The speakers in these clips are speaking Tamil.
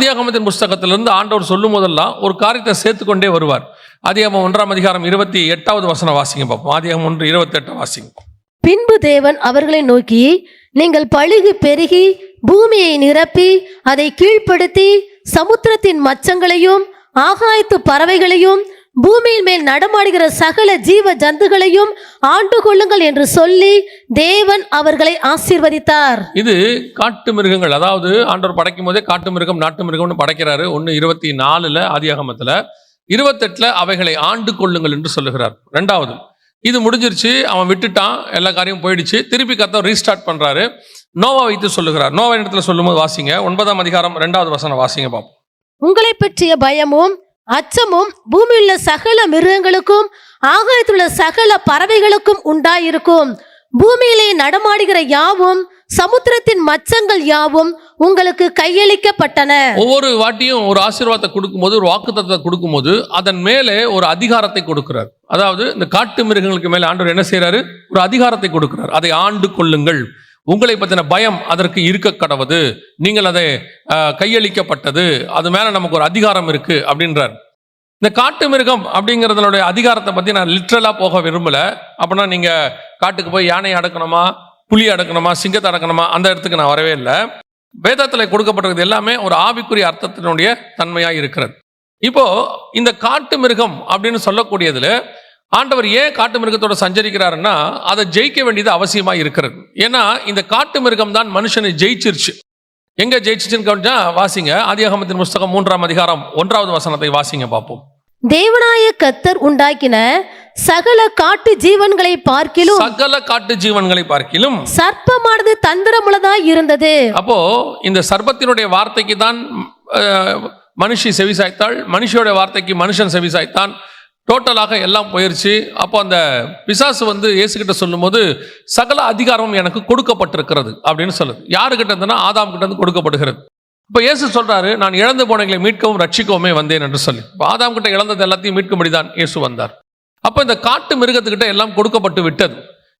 ஆதியாகமத்தின் புஸ்தகத்திலிருந்து ஆண்டவர் சொல்லும் போதெல்லாம் ஒரு காரியத்தை சேர்த்துக்கொண்டே வருவார். ஆதியாகமம் 1:28 வசனம் வாசிங்க பார்ப்போம். ஆதியாகமம் 1:28 வாசிங்க. பின்பு தேவன் அவர்களை நோக்கி, நீங்கள் பலுகி பெருகி பூமியை நிரப்பி அதை கீழ்ப்படுத்தி சமுத்திரத்தின் மச்சங்களையும் ஆகாயத்து பறவைகளையும் பூமியின் மேல் நடமாடுகிற சகல ஜீவ ஜந்துகளையும் ஆண்டு கொள்ளுங்கள் என்று சொல்லி தேவன் அவர்களை ஆசீர்வதித்தார். இது காட்டு மிருகங்கள், அதாவது ஆண்டவர் படைக்கும் போதே காட்டு மிருகம் நாட்டு மிருகம்னு படைக்கிறாரு. 1:24 ஆதியாகமத்துல, 28 அவைகளை ஆண்டு கொள்ளுங்கள் என்று சொல்லுகிறார். ரெண்டாவது இது முடிஞ்சிருச்சு, அவன் விட்டுட்டான், எல்லா காரியம் போயிடுச்சு. திருப்பி கர்த்தர் ரீஸ்டார்ட் பண்றாரு. நோவா வைத்து சொல்லுகிறார். நோவா இடத்துல சொல்லும் போது வாசிங்க, 9 வசனம் வாசிங்க பார்ப்போம். உங்களை பற்றிய பயமும் அச்சமும் பூமியுள்ள சகல மிருகங்களுக்கும் ஆகாயத்துள்ள சகல பறவைகளுக்கும் உண்டாயிருக்கும். பூமியிலே நடமாடுகிற யாவும் சமுத்திரத்தின் மச்சங்கள் யாவும் உங்களுக்கு கையளிக்கப்பட்டன. ஒவ்வொரு வாட்டியும் ஒரு ஆசீர்வாதத்தை கொடுக்கும்போது, ஒரு வாக்குத்தத்தத்தை கொடுக்கும்போது அதன் மேலே ஒரு அதிகாரத்தை கொடுக்கிறார். அதாவது இந்த காட்டு மிருகங்களுக்கு மேலே ஆண்டவர் என்ன செய்யறாரு? ஒரு அதிகாரத்தை கொடுக்கிறார். அதை ஆண்டு கொள்ளுங்கள், உங்களை பற்றின பயம் அதற்கு இருக்க கடவுது, நீங்கள் அதை கையளிக்கப்பட்டது, அது மேல நமக்கு ஒரு அதிகாரம் இருக்கு அப்படின்றார். இந்த காட்டு மிருகம் அப்படிங்கிறதுனுடைய அதிகாரத்தை பத்தி நான் லிட்ரலா போக விரும்பல. அப்படின்னா நீங்க காட்டுக்கு போய் யானை அடக்கணுமா, புலி அடக்கணுமா, சிங்கத்தை அடக்கணுமா, அந்த இடத்துக்கு நான் வரவே இல்லை. வேதத்தில் கொடுக்கப்பட்டிருக்கிறது எல்லாமே ஒரு ஆவிக்குரிய அர்த்தத்தினுடைய தன்மையா இருக்கிறது. இப்போ இந்த காட்டு மிருகம் அப்படின்னு சொல்லக்கூடியதுல ஆண்டவர் ஏன் காட்டு மிருகத்தோட சஞ்சரிக்கிறாருன்னா, அதை ஜெயிக்க வேண்டியது அவசியமா இருக்கிறது. ஏன்னா இந்த காட்டு மிருகம் தான் மனுஷனை ஜெயிச்சிருச்சு. எங்க ஜெயிச்சிச்சுன்னு கவனிச்சா வாசிங்க, ஆதியாகமத்தின் புஸ்தகம் 3 வசனத்தை வாசிங்க பார்ப்போம். தேவனாய கர்த்தர் உண்டாக்கின சகல காட்டு ஜீவன்களை பார்க்கிலும் சர்ப்பமானது தந்திரமுள்ளதாய் இருந்தது. அப்போ இந்த சர்ப்பத்தினுடைய வார்த்தைக்கு தான் மனுஷி செவிசாய்த்தாள், மனுஷியோட வார்த்தைக்கு மனுஷன் செவிசாய்த்தான். டோட்டலாக எல்லாம் போயிருச்சு. அப்போ அந்த பிசாசு இயேசுகிட்ட சொல்லும் போது சகல அதிகாரமும் எனக்கு கொடுக்கப்பட்டிருக்கிறது அப்படின்னு சொல்லுது. யாருக்கிட்ட இருந்ததுன்னா ஆதாம் கிட்ட இருந்து கொடுக்கப்படுகிறது. இப்போ இயேசு சொல்றாரு, நான் இழந்து போனவங்களை மீட்கவும் ரட்சிக்கவுமே வந்தேன் என்று சொல்லி. இப்போ ஆதாம் கிட்ட இழந்தது எல்லாத்தையும் மீட்கும்படிதான் இயேசு வந்தார். அப்போ இந்த காட்டு மிருகத்துக்கிட்ட எல்லாம் கொடுக்கப்பட்டு விட்டது.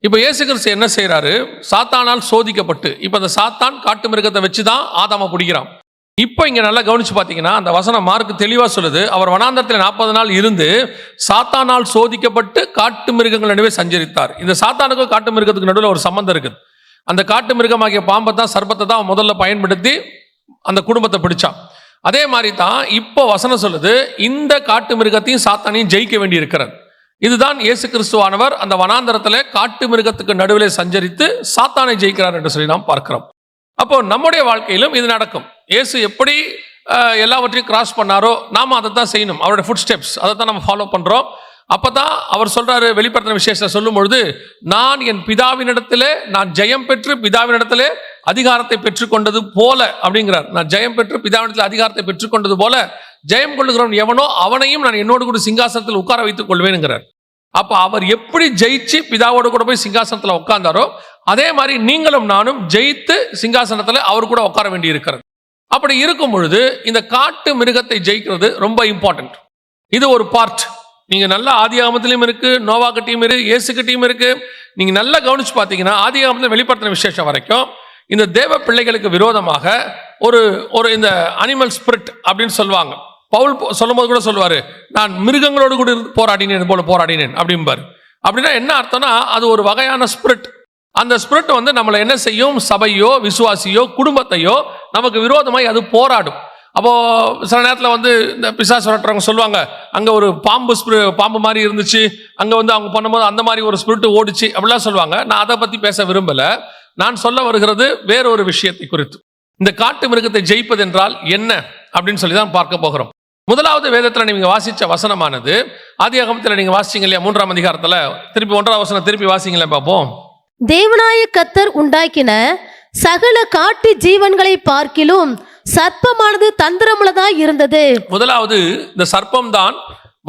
இப்போ இயேசு கிறிஸ்து என்ன செய்யறாரு? சாத்தானால் சோதிக்கப்பட்டு, இப்போ அந்த சாத்தான் காட்டு மிருகத்தை வச்சுதான் ஆதாம பிடிக்கிறான். இப்போ இங்க நல்லா கவனிச்சு பார்த்தீங்கன்னா அந்த வசனம் மார்க்கு தெளிவா சொல்லுது, அவர் வனாந்தரத்தில் 40 நாள் இருந்து சாத்தானால் சோதிக்கப்பட்டு காட்டு மிருகங்கள் நடுவே சஞ்சரித்தார். இந்த சாத்தானுக்கும் காட்டு மிருகத்துக்கு நடுவில் ஒரு சம்பந்தம் இருக்குது. அந்த காட்டு மிருகமாகிய பாம்பை தான், சர்ப்பத்தை தான் முதல்ல பயன்படுத்தி அந்த குடும்பத்தை பிடிச்சான். அதே மாதிரி தான் இப்போ வசனம் சொல்லுது, இந்த காட்டு மிருகத்தையும் சாத்தானையும் ஜெயிக்க வேண்டி இருக்கிறது. இதுதான் இயேசு கிறிஸ்துவானவர் அந்த வனாந்தரத்தில் காட்டு மிருகத்துக்கு நடுவில் சஞ்சரித்து சாத்தானை ஜெயிக்கிறார் என்று சொல்லி நாம் பார்க்கிறோம். அப்போ நம்முடைய வாழ்க்கையிலும் இது நடக்கும். இயேசு எப்படி எல்லாவற்றையும் கிராஸ் பண்ணாரோ நாம அதை தான் செய்யணும். அவருடைய ஃபுட் ஸ்டெப்ஸ் அதை தான் நம்ம ஃபாலோ பண்றோம். அப்பதான் அவர் சொல்றாரு, வெளிப்படுத்தின விசேஷத்தை சொல்லும் பொழுது, நான் என் பிதாவினிடத்திலே நான் ஜெயம் பெற்று பிதாவினிடத்திலே அதிகாரத்தை பெற்றுக்கொண்டது போல அப்படிங்கிறார். நான் ஜெயம் பெற்று பிதாவினிடத்தில் அதிகாரத்தை பெற்றுக்கொண்டது போல ஜெயம் கொள்ளுகிறவன் எவனோ அவனையும் நான் என்னோடு கூட சிங்காசனத்தில் உட்கார வைத்துக் கொள்வேனுங்கிறார். அப்ப அவர் எப்படி ஜெயிச்சு பிதாவோடு கூட போய் சிங்காசனத்துல உட்கார்ந்தாரோ அதே மாதிரி நீங்களும் நானும் ஜெயித்து சிங்காசனத்துல அவர் கூட உட்கார வேண்டி இருக்கிறது. அப்படி இருக்கும் பொழுது இந்த காட்டு மிருகத்தை ஜெயிக்கிறது ரொம்ப இம்பார்ட்டன்ட். இது ஒரு பார்ட். நீங்க நல்லா ஆதியாகமத்திலும் இருக்கு, நோவாக்கிட்டையும் இருக்கு, இயேசுக்கிட்டையும் இருக்கு. நீங்க நல்லா கவனிச்சு பார்த்தீங்கன்னா ஆதியாகமத்தில் வெளிப்படுத்தின விசேஷம் வரைக்கும் இந்த தேவ பிள்ளைகளுக்கு விரோதமாக ஒரு இந்த அனிமல் ஸ்பிரிட் அப்படின்னு சொல்லுவாங்க. பவுல் சொல்லும் போது கூட சொல்லுவாரு, நான் மிருகங்களோடு கூட போராடினேன் போல போராடினேன் அப்படிம்பாரு. அப்படின்னா என்ன அர்த்தம்னா, அது ஒரு வகையான ஸ்பிரிட். அந்த ஸ்பிரிட் நம்மளை என்ன செய்யும்? சபையோ விசுவாசியோ குடும்பத்தையோ நமக்கு விரோதமாய் அது போராடும். அப்போ சில நேரத்தில் இந்த பிசாசு வரட்டுறவங்க சொல்லுவாங்க, அங்கே ஒரு பாம்பு மாதிரி இருந்துச்சு, அங்கே அவங்க பண்ணும்போது அந்த மாதிரி ஒரு ஸ்பிரிட் ஓடிச்சு அப்படிலாம் சொல்லுவாங்க. நான் அதை பற்றி பேச விரும்பல. நான் சொல்ல வருகிறது வேறொரு விஷயத்தை குறித்து. இந்த காட்டு மிருகத்தை ஜெயிப்பது என்றால் என்ன அப்படின்னு சொல்லி தான் பார்க்க போகிறோம். முதலாவது வேதத்தில் நீங்க வாசிச்ச வசனமானது ஆதியாகமத்தில் நீங்க வாசிச்சீங்க இல்லையா? 3 அதிகாரத்துல திருப்பி 1 வசனம் திருப்பி வாசிங்களே பார்ப்போம். தேவனாய கர்த்தர் உண்டாக்கின சகல காட்டு ஜீவன்களை பார்க்கிலும் சர்ப்பமானது தந்திரமுள்ளதாய் இருந்தது. முதலாவது இந்த சர்ப்பம் தான்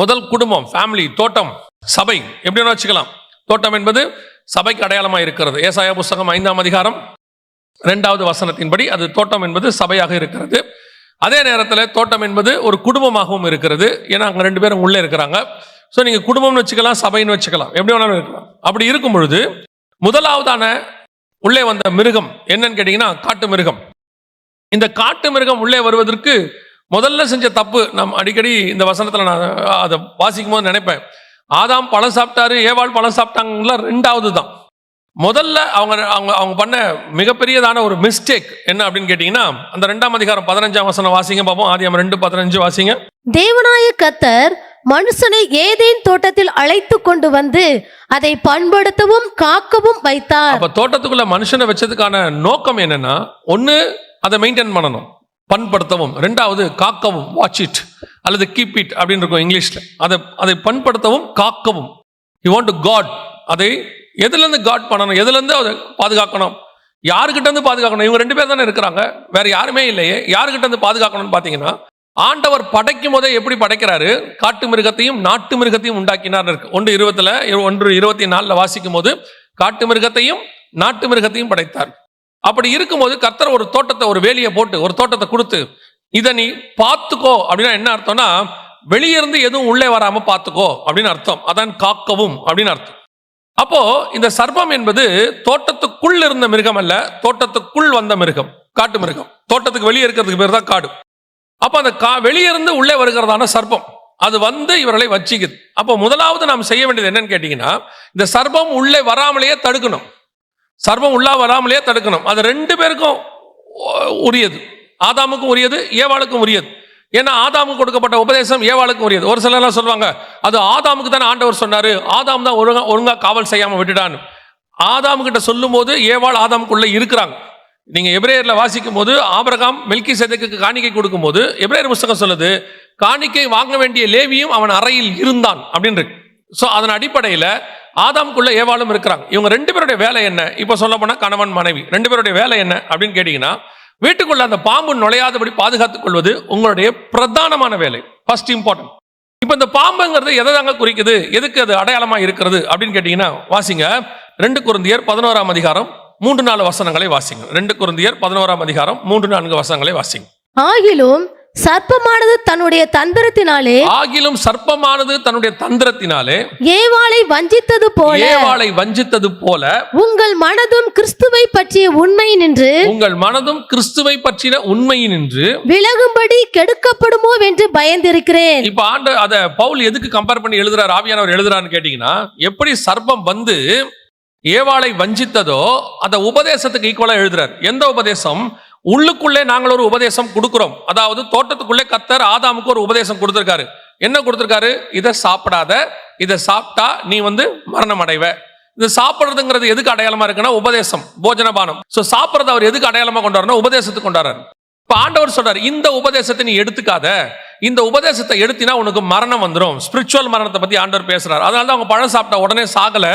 முதல் குடும்பம், ஃபேமிலி, தோட்டம், சபை எப்படி வச்சுக்கலாம். தோட்டம் என்பது சபைக்கு அடையாளமா இருக்கிறது. ஏசாயா புஸ்தகம் 5 அதிகாரம் 2 வசனத்தின்படி அது தோட்டம் என்பது சபையாக இருக்கிறது. அதே நேரத்தில் தோட்டம் என்பது ஒரு குடும்பமாகவும் இருக்கிறது. ஏன்னா அங்கே 2 பேரும் உள்ளே இருக்கிறாங்க. ஸோ நீங்கள் குடும்பம்னு வச்சுக்கலாம், சபைன்னு வச்சுக்கலாம், எப்படி வேணாலும் இருக்கலாம். அப்படி இருக்கும் பொழுது முதலாவதான உள்ளே வந்த மிருகம் என்னன்னு கேட்டீங்கன்னா காட்டு மிருகம். இந்த காட்டு மிருகம் உள்ளே வருவதற்கு முதல்ல செஞ்ச தப்பு, நாம் அடிக்கடி இந்த வசனத்துல நான் அதை வாசிக்கும் போது நினைப்பேன், ஆதாம் பழம் சாப்பிட்டாரு, ஏவாள் பழம் சாப்பிட்டாங்களா, ரெண்டாவது தான். முதல்ல அவங்க அவங்க அவங்க பண்ண மிகப்பெரியதான ஒரு மிஸ்டேக் என்ன அப்படின்னு கேட்டீங்கன்னா, அந்த 2ஆம் அதிகாரம் 15ஆம் வசனம் வாசிங்க பார்ப்போம். ஆதியாகமம் 2:15 வாசிங்க. தேவனாய கர்த்தர் மனுஷனை ஏதேன் தோட்டத்தில் அழைத்து கொண்டு வந்து அதை பண்படுத்தவும் காக்கவும் வைத்தார். அப்ப தோட்டத்துக்குள்ள மனுஷனை வச்சதுக்கான நோக்கம் என்னன்னா, ஒன்னு அதை மெயின்டைன் பண்ணணும், பண்படுத்தவும், ரெண்டாவது காக்கவும், வாட்ச் இட் அல்லது கீப் இட் அப்படின்னு இருக்கும் இங்கிலீஷ்ல. அதை பண்படுத்தவும் காக்கவும். யூ வாண்ட் டு காட், அதை எதுல இருந்து காட் பண்ணணும், எதுல இருந்து அதை பாதுகாக்கணும், யாருக்கிட்ட இருந்து பாதுகாக்கணும்? இவங்க 2 பேர் தானே இருக்கிறாங்க, வேற யாருமே இல்லையே. யாருக்கிட்ட இருந்து பாதுகாக்கணும்னு பாத்தீங்கன்னா, ஆண்டவர் படைக்கும் போதே எப்படி படைக்கிறாரு, காட்டு மிருகத்தையும் நாட்டு மிருகத்தையும் உண்டாக்கினார் இருக்கு. 1:24 வாசிக்கும் போது காட்டு மிருகத்தையும் நாட்டு மிருகத்தையும் படைத்தார். அப்படி இருக்கும்போது கர்த்தர் ஒரு தோட்டத்தை, ஒரு வேலியை போட்டு ஒரு தோட்டத்தை கொடுத்து, இதை நீ பார்த்துக்கோ அப்படின்னா என்ன அர்த்தம்னா, வெளியிருந்து எதுவும் உள்ளே வராம பார்த்துக்கோ அப்படின்னு அர்த்தம். அதான் காக்கவும் அப்படின்னு அர்த்தம். அப்போ இந்த சர்ப்பம் என்பது தோட்டத்துக்குள் இருந்த மிருகம் அல்ல, தோட்டத்துக்குள் வந்த மிருகம், காட்டு மிருகம். தோட்டத்துக்கு வெளியே இருக்கிறதுக்கு பேர் தான் காடு. அப்ப அந்த வெளியிருந்து உள்ளே வருகிறதான சர்ப்பம் அது வந்து இவர்களை வச்சிக்குது. அப்போ முதலாவது நாம் செய்ய வேண்டியது என்னன்னு கேட்டீங்கன்னா, இந்த சர்ப்பம் உள்ளே வராமலேயே தடுக்கணும். சர்ப்பம் உள்ளே வராமலேயே தடுக்கணும். அது 2 பேருக்கும் உரியது, ஆதாமுக்கும் உரியது, ஏவாளுக்கும் உரியது. ஏன்னா ஆதாமுக்கு கொடுக்கப்பட்ட உபதேசம் ஏவாளுக்கும் உரியது. ஒரு சிலர்லாம் சொல்லுவாங்க, அது ஆதாமுக்கு தானே ஆண்டவர் சொன்னாரு, ஆதாம் தான் ஒழுங்கா காவல் செய்யாம விட்டுட்டான்னு. ஆதாமு கிட்ட சொல்லும் போது ஏவாள் ஆதாமுக்குள்ள இருக்கிறாங்க. நீங்க எபிரேயர்ல வாசிக்கும் போது ஆபிரகாம் மெல்கிசேதேக்குக்கு காணிக்கை கொடுக்கும் போது எபிரேயர் புத்தகம் சொல்லுது, காணிக்கை வாங்க வேண்டிய லேவியும் அவன் அறையில் இருந்தான் அப்படின்னு இருக்கு. ஸோ அதன் அடிப்படையில் ஆதாமுக்குள்ள ஏவாளும் இருக்கிறாங்க. இவங்க 2 பேருடைய வேலை என்ன? இப்போ சொல்ல போனா கணவன் மனைவி 2 பேருடைய வேலை என்ன அப்படின்னு கேட்டீங்கன்னா, வீட்டுக்குள்ள அந்த பாம்பு நுழையாதபடி பாதுகாத்துக் கொள்வது உங்களுடைய பிரதானமான வேலை, ஃபர்ஸ்ட் இம்பார்ட்டன்ட். இப்போ இந்த பாம்புங்கிறது எதை தாங்க குறிக்குது, எதுக்கு அது அடையாளமா இருக்கிறது அப்படின்னு கேட்டீங்கன்னா, வாசிங்க 2 கொரிந்தியர் 11ஆம் அதிகாரம் 3-4 வசனங்களை வாசிங்க. 2 கொரிந்தியர் 11ஆம் அதிகாரம் 3-4 வசனங்களை வாசிங்க. ஆகிலும் சர்ப்பமானது தன்னுடைய தந்திரத்தினாலே ஏவாளை வஞ்சித்தது போல உங்கள் மனதும் கிறிஸ்துவை பற்றிய உண்மையினின்று விலகும்படி கெடுக்கப்படுமோ என்று பயந்திருக்கிறேன். இப்ப ஆண்டு அத பவுல் எதுக்கு கம்பேர் பண்ணி எழுதுறார், ஆவியானவர் எழுதுறான்னு கேட்டீங்கன்னா, எப்படி சர்ப்பம் வந்து ஏவாளை வஞ்சித்ததோ அந்த உபதேசத்துக்கு ஈக்குவலா எழுதுறார். எந்த உபதேசம்? உள்ளுக்குள்ளே நாங்கள் ஒரு உபதேசம் கொடுக்கிறோம். அதாவது தோட்டத்துக்குள்ளே கர்த்தர் ஆதாமுக்கு ஒரு உபதேசம் கொடுத்திருக்காரு. என்ன கொடுத்திருக்காரு? இதை சாப்பிடாத, இதை சாப்பிட்டா நீ மரணம் அடைவ. இது சாப்பிடுறதுங்கிறது எதுக்கு அடையாளமா இருக்குன்னா, உபதேசம், போஜனபானம். சோ சாப்பிடுறது அவர் எதுக்கு அடையாளமா கொண்டாடுறா? உபதேசத்துக்கு கொண்டாடுறாரு. இப்ப ஆண்டவர் சொல்றாரு, இந்த உபதேசத்தை நீ எடுத்துக்காத, இந்த உபதேசத்தை எடுத்தினா உனக்கு மரணம் வந்துடும். ஸ்பிரிச்சுவல் மரணத்தை பத்தி ஆண்டவர் பேசுறாரு. அதனாலதான் அவங்க பழம் சாப்பிட்டா உடனே சாகல,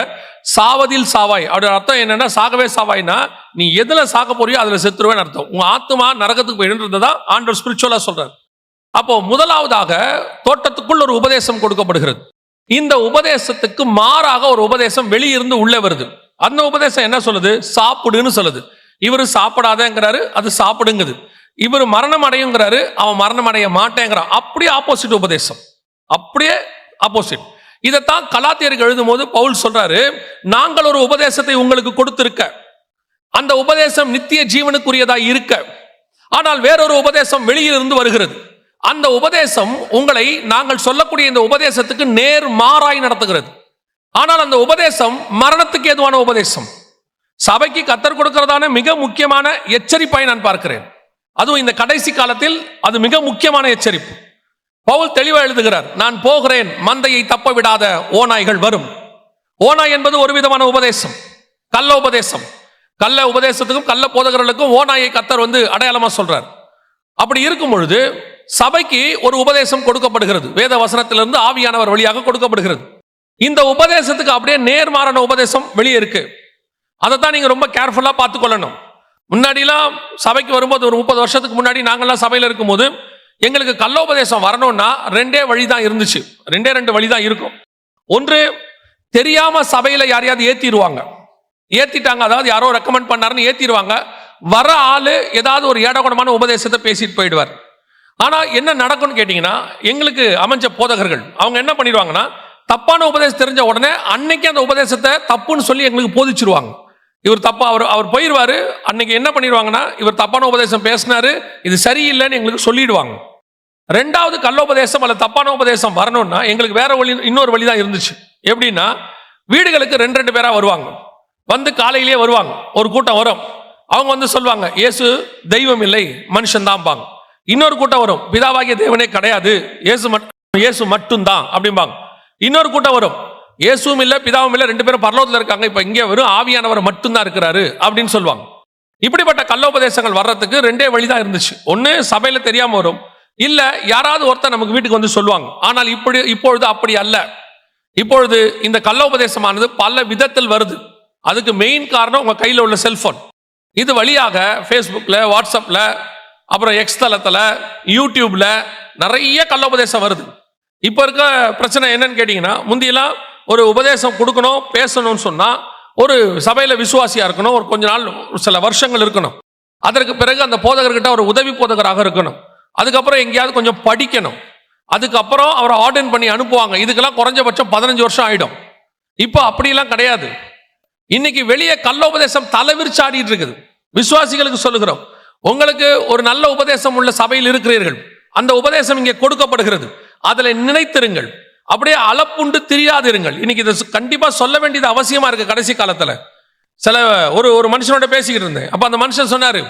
சாவதில் சாவாய். அப்படி அர்த்தம் என்னன்னா, சாகவே சாவாய்னா நீ எதுல சாக போறியோ அதுல செத்துருவேன்னு அர்த்தம். உங்க ஆத்மா நரகத்துக்கு போயிடுன்றதுதான் ஆண்டவர் ஸ்பிரிச்சுவலா சொல்றாரு. அப்போ முதலாவதாக தோட்டத்துக்குள் ஒரு உபதேசம் கொடுக்கப்படுகிறது. இந்த உபதேசத்துக்கு மாறாக ஒரு உபதேசம் வெளியிருந்து உள்ளே வருது. அந்த உபதேசம் என்ன சொல்லுது? சாப்பிடுன்னு சொல்லுது. இவரு சாப்பிடாதேங்கிறாரு, அது சாப்பிடுங்குது. இவர் மரணம் அடையுங்கிறாரு, அவன் மரணம் அடைய மாட்டேங்கிறான். அப்படியே ஆப்போசிட் உபதேசம், அப்படியே ஆப்போசிட். இதைத்தான் கலாத்தியருக்கு எழுதும் போது பவுல் சொல்றாரு, நாங்கள் ஒரு உபதேசத்தை உங்களுக்கு கொடுத்திருக்க, அந்த உபதேசம் நித்திய ஜீவனுக்குரியதா இருக்க, ஆனால் வேறொரு உபதேசம் வெளியிலிருந்து வருகிறது. அந்த உபதேசம் உங்களை நாங்கள் சொல்லக்கூடிய இந்த உபதேசத்துக்கு நேர் மாறாய் நடத்துகிறது. ஆனால் அந்த உபதேசம் மரணத்துக்கு ஏதுவான உபதேசம். சபைக்கு கர்த்தர் கொடுக்கிறதான மிக முக்கியமான எச்சரிப்பாய் நான் பார்க்கிறேன். அதுவும் இந்த கடைசி காலத்தில் அது மிக முக்கியமான எச்சரிப்பு. பவுல் தெளிவா எழுதுகிறார், நான் போகிறேன், மந்தையை தப்ப விடாத ஓநாய்கள் வரும். ஓநாய் என்பது ஒரு விதமான உபதேசம், கள்ள உபதேசம். கள்ள உபதேசத்துக்கும் கள்ள போதகர்களுக்கும் ஓநாயை கர்த்தர் அடையாளமா சொல்றார். அப்படி இருக்கும் பொழுது சபைக்கு ஒரு உபதேசம் கொடுக்கப்படுகிறது, வேத வசனத்திலிருந்து ஆவியானவர் வழியாக கொடுக்கப்படுகிறது. இந்த உபதேசத்துக்கு அப்படியே நேர்மாறான உபதேசம் வெளியே இருக்கு. அதைத்தான் நீங்க ரொம்ப கேர்ஃபுல்லா பார்த்துக்கொள்ளணும். முன்னாடிலாம் சபைக்கு வரும்போது, ஒரு 30 வருஷத்துக்கு முன்னாடி நாங்கள்லாம் சபையில் இருக்கும்போது, எங்களுக்கு கள்ளோபதேசம் வரணும்னா 2 வழி தான் இருந்துச்சு. 2 வழி தான் இருக்கும். ஒன்று, தெரியாம சபையில யாரையாவது ஏத்திட்டாங்க, அதாவது யாரோ ரெக்கமெண்ட் பண்ணாருன்னு ஏத்திடுவாங்க. வர ஆளு ஏதாவது ஒரு ஏடகுடமான உபதேசத்தை பேசிட்டு போயிடுவார். ஆனா என்ன நடக்கும்னு கேட்டீங்கன்னா, எங்களுக்கு அமைஞ்ச போதகர்கள் அவங்க என்ன பண்ணிடுவாங்கன்னா, தப்பான உபதேசம் தெரிஞ்ச உடனே அன்னைக்கு அந்த உபதேசத்தை தப்புன்னு சொல்லி எங்களுக்கு போதிச்சிருவாங்க. இவர் தப்பா அவர் போயிடுவாரு. அன்னைக்கு என்ன பண்ணிடுவாங்கன்னா, இவர் தப்பான உபதேசம் பேசினாரு, இது சரியில்லைன்னு எங்களுக்கு சொல்லிடுவாங்க. ரெண்டாவது கள்ளோபதேசம் அல்ல தப்பான உபதேசம் வரணும்னா எங்களுக்கு வேற வழி, இன்னொரு வழி தான் இருந்துச்சு. எப்படின்னா, வீடுகளுக்கு ரெண்டு பேரா வருவாங்க. வந்து காலையிலேயே வருவாங்க, ஒரு கூட்டம் வரும். அவங்க வந்து சொல்லுவாங்க, இயேசு தெய்வம் இல்லை, மனுஷன் தான்பாங்க. இன்னொரு கூட்டம் வரும், பிதாவாகிய தேவனே கிடையாது, இயேசு மட்டும்தான் அப்படிம்பாங்க. இன்னொரு கூட்டம் வரும், இயேசுவும் இல்லை பிதாவும் இல்லை, ரெண்டு பேரும் பரலோகத்தில் இருக்காங்க, இப்ப இங்கே வரும் ஆவியானவர் மட்டும்தான் இருக்கிறாரு அப்படின்னு சொல்லுவாங்க. இப்படிப்பட்ட கள்ளோபதேசங்கள் வர்றதுக்கு ரெண்டே வழிதான் இருந்துச்சு. ஒண்ணு சபையில தெரியாம வரும், இல்ல யாராவது ஒருத்தர் நமக்கு வீட்டுக்கு வந்து சொல்லுவாங்க. ஆனால் இப்பொழுது அப்படி அல்ல. இப்பொழுது இந்த கள்ளோபதேசமானது பல விதத்தில் வருது. அதுக்கு மெயின் காரணம் உங்க கையில் உள்ள செல்போன். இது வழியாக ஃபேஸ்புக்ல, வாட்ஸ்அப்ல, அப்புறம் எக்ஸ் தளத்துல, யூடியூப்ல நிறைய கள்ளோபதேசம் வருது. இப்ப இருக்க பிரச்சனை என்னன்னு கேட்டீங்கன்னா, முந்தியெல்லாம் ஒரு உபதேசம் கொடுக்கணும் பேசணும்னு சொன்னா ஒரு சபையில விசுவாசியா இருக்கணும், ஒரு கொஞ்ச நாள் சில வருஷங்கள் இருக்கணும். அதற்கு பிறகு அந்த போதகர்கிட்ட ஒரு உதவி போதகராக இருக்கணும். அதுக்கப்புறம் எங்கேயாவது கொஞ்சம் படிக்கணும். அதுக்கப்புறம் அவரை ஆர்டர் பண்ணி அனுப்புவாங்க. இதுக்கெல்லாம் குறைஞ்சபட்சம் 15 வருஷம் ஆயிடும். இப்போ அப்படிலாம் கிடையாது. இன்னைக்கு வெளியே கள்ளோபதேசம் தலைவிரிச்சு ஆடிட்டு இருக்குது. விசுவாசிகளுக்கு சொல்லுகிறோம், உங்களுக்கு ஒரு நல்ல உபதேசம் உள்ள சபையில் இருக்கிறீர்கள், அந்த உபதேசம் இங்கே கொடுக்கப்படுகிறது, அதுல நினைத்திருங்கள், அப்படியே அளப்புண்டு தெரியாதிருங்கள். இன்னைக்கு இதை கண்டிப்பா சொல்ல வேண்டியது அவசியமா இருக்கு. கடைசி காலத்துல ஒரு மனுஷனோட பேசிக்கிட்டு இருந்தேன். அப்ப அந்த மனுஷன் சொன்னாரு,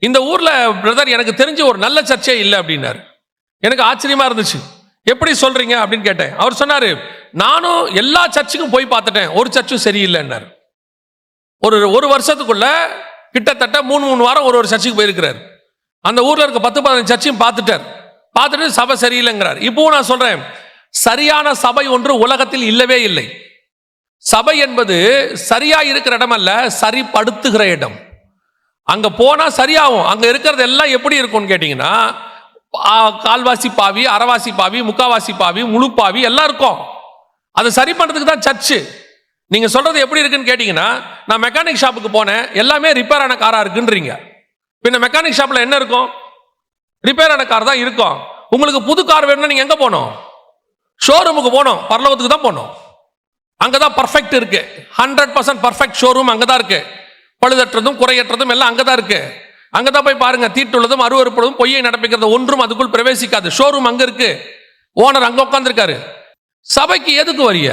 இந்த ஊர்ல பிரதர் எனக்கு தெரிஞ்ச ஒரு நல்ல சர்ச்சே இல்லை அப்படின்னாரு. எனக்கு ஆச்சரியமா இருந்துச்சு. எப்படி சொல்றீங்க அப்படின்னு கேட்டேன். அவர் சொன்னாரு, நானும் எல்லா சர்ச்சுக்கும் போய் பார்த்துட்டேன், ஒரு சர்ச்சும் சரியில்லைன்னாரு. ஒரு வருஷத்துக்குள்ள கிட்டத்தட்ட 3 வாரம் ஒரு சர்ச்சுக்கு போயிருக்கிறார். அந்த ஊர்ல இருக்க 10-15 சர்ச்சையும் பார்த்துட்டு சபை சரியில்லைங்கிறார். இப்பவும் நான் சொல்றேன், சரியான சபை ஒன்று உலகத்தில் இல்லவே இல்லை. சபை என்பது சரியா இருக்கிற இடம் அல்ல, சரிப்படுத்துகிற இடம். அங்க போனா சரியாகும். அங்க இருக்கிறது எல்லாம் எப்படி இருக்கும்னு கேட்டீங்கன்னா, கால்வாசி பாவி, அரைவாசி பாவி, முக்காவாசி பாவி, முழு பாவி எல்லாம் இருக்கும். அதை சரி பண்றதுக்கு தான் சர்ச்சு. நீங்க சொல்றது எப்படி இருக்குன்னு கேட்டீங்கன்னா, நான் மெக்கானிக் ஷாப்புக்கு போனேன், எல்லாமே ரிப்பேர் ஆன காரா இருக்குன்றீங்க. பின்ன மெக்கானிக் ஷாப்ல என்ன இருக்கும்? ரிப்பேர் ஆன கார் தான் இருக்கும். உங்களுக்கு புது கார் வேணும்னா நீங்க எங்க போகணும்? ஷோரூமுக்கு போகணும், பரலோகத்துக்கு தான் போகணும். அங்கதான் பர்ஃபெக்ட் இருக்கு. 100% பர்ஃபெக்ட் ஷோரூம் அங்கதான் இருக்கு. பழுதற்றதும் குறையற்றதும் எல்லாம் அங்கதான் இருக்கு. அங்கதான் போய் பாருங்க, தீட்டுள்ளதும் அருவருப்பதும் பொய்யை நடப்பிக்கிறது ஒன்றும் அதுக்குள் பிரவேசிக்காது. ஷோரூம் அங்க இருக்கு, ஓனர் அங்க உட்கார்ந்திருக்காரு. சபைக்கு எதுக்கு வரிய?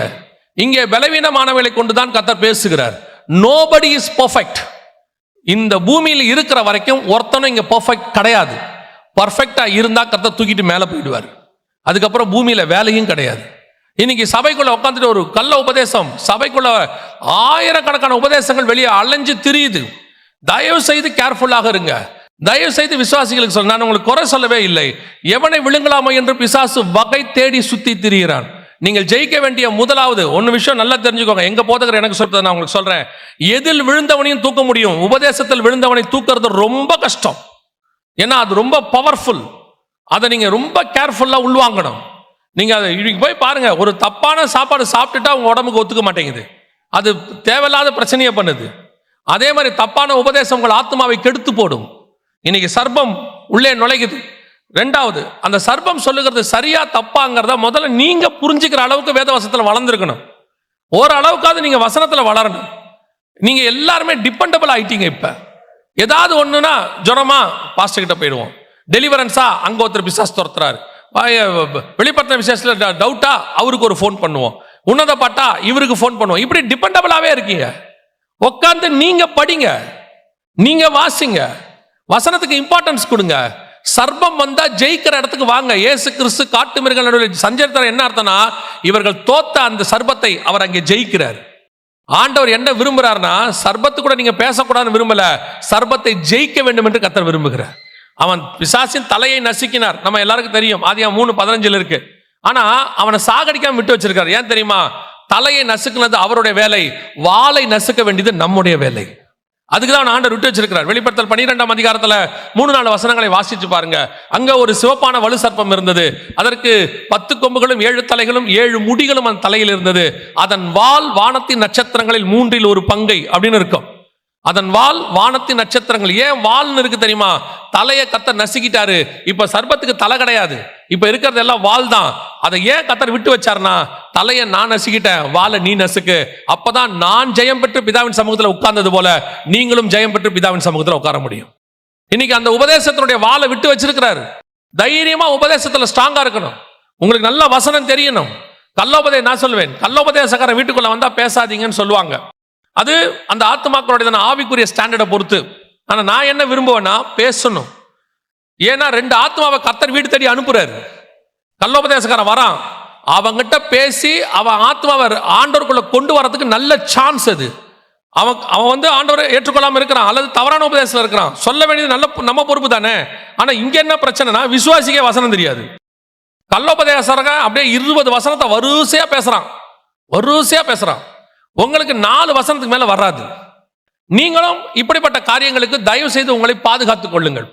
இங்கே பலவீனமானவர்களை கொண்டுதான் கர்த்தர் பேசுகிறார். Nobody is perfect. இந்த பூமியில் இருக்கிற வரைக்கும் ஒருத்தனும் இங்க பர்ஃபெக்ட் கிடையாது. பர்ஃபெக்டா இருந்தா கர்த்தர் தூக்கிட்டு மேல போயிடுவார். அதுக்கப்புறம் பூமியில வேலையும் கிடையாது. இன்னைக்கு சபைக்குள்ள உட்காந்துட்டு ஒரு கள்ள உபதேசம், சபைக்குள்ள ஆயிரக்கணக்கான உபதேசங்கள் வெளியே அலைஞ்சு திரியுது. தயவு செய்து கேர்ஃபுல்லாக இருங்க. தயவு செய்து விசுவாசிகளுக்கு சொல்ல, நான் உங்களுக்கு குறை சொல்லவே இல்லை. எவனை விழுங்கலாமோ என்று பிசாசு வகை தேடி சுத்தி திரிகிறான். நீங்கள் ஜெயிக்க வேண்டிய முதலாவது விஷயம் நல்லா தெரிஞ்சுக்கோங்க. எங்க போதகர் எனக்கு சொல்றது நான் உங்களுக்கு சொல்றேன். எதில் விழுந்தவனையும் தூக்க முடியும், உபதேசத்தில் விழுந்தவனை தூக்கிறது ரொம்ப கஷ்டம். ஏன்னா அது ரொம்ப பவர்ஃபுல். அதை நீங்க ரொம்ப கேர்ஃபுல்லா உள்வாங்கணும். நீங்க அதை போய் பாருங்க, ஒரு தப்பான சாப்பாடு சாப்பிட்டுட்டா உங்க உடம்புக்கு ஒத்துக்க மாட்டேங்குது, அது தேவையில்லாத பிரச்சனையை பண்ணுது. அதே மாதிரி தப்பான உபதேசம் உங்கள் ஆத்மாவை கெடுத்து போடும். இன்னைக்கு சர்ப்பம் உள்ளே நுழைக்குது. ரெண்டாவது, அந்த சர்ப்பம் சொல்லுகிறது சரியா தப்பாங்கிறத முதல்ல நீங்க புரிஞ்சுக்கிற அளவுக்கு வேதவசனத்துல வளர்ந்துருக்கணும். ஓரளவுக்காவது நீங்க வசனத்துல வளரணும். நீங்க எல்லாருமே டிபெண்டபிள் ஆயிட்டீங்க. இப்ப ஏதாவது ஒண்ணுனா ஜுரமா பாஸ்டர் கிட்ட போயிடுவோம், டெலிவரன்ஸா அங்க ஒருத்தர் பிசாசு துரத்துறாரு, வெளிப்படுத்தின விசேஷத்துல டவுட்டா அவருக்கு ஒரு ஃபோன் பண்ணுவோம், உன்னத பாட்டா இவருக்கு ஃபோன் பண்ணுவோம். இப்படி டிபெண்டபிளாவே இருக்கீங்க. உட்காந்து நீங்க படிங்க, நீங்க வாசிங்க, வசனத்துக்கு இம்பார்ட்டன்ஸ் கொடுங்க. சர்ப்பம் வந்தா ஜெயிக்கிற இடத்துக்கு வாங்க. இயேசு கிறிஸ்து காட்டு மிருகங்கள் நடுவில் சஞ்சரித்தார். என்ன அர்த்தம்னா, இவர்கள் தோத்த அந்த சர்ப்பத்தை அவர் அங்கே ஜெயிக்கிறார். ஆண்டவர் என்ன விரும்புறாருன்னா, சர்ப்பத்து கூட நீங்க பேசக்கூடாதுன்னு விரும்பல, சர்ப்பத்தை ஜெயிக்க வேண்டும் என்று கர்த்தர் விரும்புகிறார். அவன் பிசாசின் தலையை நசுக்கினார், நம்ம எல்லாருக்கும் தெரியும், ஆதியாகமம் 3:15 இருக்கு. ஆனா அவனை சாகடிக்காம விட்டு வச்சிருக்காரு. ஏன் தெரியுமா? தலையை நசுக்குனது அவருடைய வேலை, வாளை நசுக்க வேண்டியது நம்முடைய வேலை. அதுக்குதான் ஆண்டவர் விட்டு வச்சிருக்கிறார். வெளிப்படுத்தல் 12ஆம் அதிகாரத்துல 3-4 வசனங்களை வாசிச்சு பாருங்க. அங்க ஒரு சிவப்பான வலு சர்ப்பம் இருந்தது. அதற்கு 10 கொம்புகளும் 7 தலைகளும் 7 முடிகளும் அந்த தலையில் இருந்தது. அதன் வால் வானத்தின் நட்சத்திரங்களில் 1/3 பங்கை அப்படின்னு இருக்கும். அதன் வால் வானத்தின் நட்சத்திரங்கள். ஏன் வால்னு இருக்கு தெரியுமா? தலையை கர்த்தர் நசுக்கிட்டாரு. இப்ப சர்ப்பத்துக்கு தலை கிடையாது, இப்ப இருக்கிறது எல்லாம் வால் தான். அதை ஏன் கர்த்தர் விட்டு வச்சாருன்னா, தலையை நான் நசுக்கிட்டேன், வாளை நீ நசுக்கு. அப்பதான் நான் ஜெயம் பெற்று பிதாவின் சமூகத்தில் உட்கார்ந்தது போல நீங்களும் ஜெயம் பெற்று பிதாவின் சமூகத்தில் உட்கார முடியும். இன்னைக்கு அந்த உபதேசத்தினுடைய வாளை விட்டு வச்சிருக்கிறாரு. தைரியமா உபதேசத்துல ஸ்ட்ராங்கா இருக்கணும். உங்களுக்கு நல்ல வசனம் தெரியணும். நான் சொல்லுவேன், கள்ளோபதேசக்காரன் வீட்டுக்குள்ள வந்தா பேசாதீங்கன்னு சொல்லுவாங்க. அது அந்த ஆத்மாக்களுடைய ஆவிக்குரிய ஸ்டாண்டர்டை பொறுத்து. ஆனா நான் என்ன விரும்புவேன்னா பேசணும். ஏன்னா 2 ஆத்மாவை கர்த்தர் வீடு தேடி அனுப்புறாரு. கள்ளோபதேசக்காரன் வரான், அவங்கிட்ட பேசி அவன் ஆத்மாவை ஆண்டவருக்குள்ள கொண்டு வரதுக்கு நல்ல சான்ஸ் அது. அவன் வந்து ஆண்டவரை ஏற்றுக்கொள்ளாம இருக்கிறான் அல்லது தவறான உபதேசத்துல இருக்கிறான். சொல்ல வேண்டியது நல்ல நம்ம பொறுப்பு தானே. ஆனா இங்க என்ன பிரச்சனைனா, விசுவாசிக்கே வசனம் தெரியாது. கள்ளோபதேசரங்க அப்படியே 20 வசனத்தை வரிசையா பேசுறான். உங்களுக்கு 4 வசனத்துக்கு மேல வராது. நீங்களும் இப்படிப்பட்ட காரியங்களுக்கு தயவு செய்து உங்களை பாதுகாத்துக் கொள்ளுங்கள்.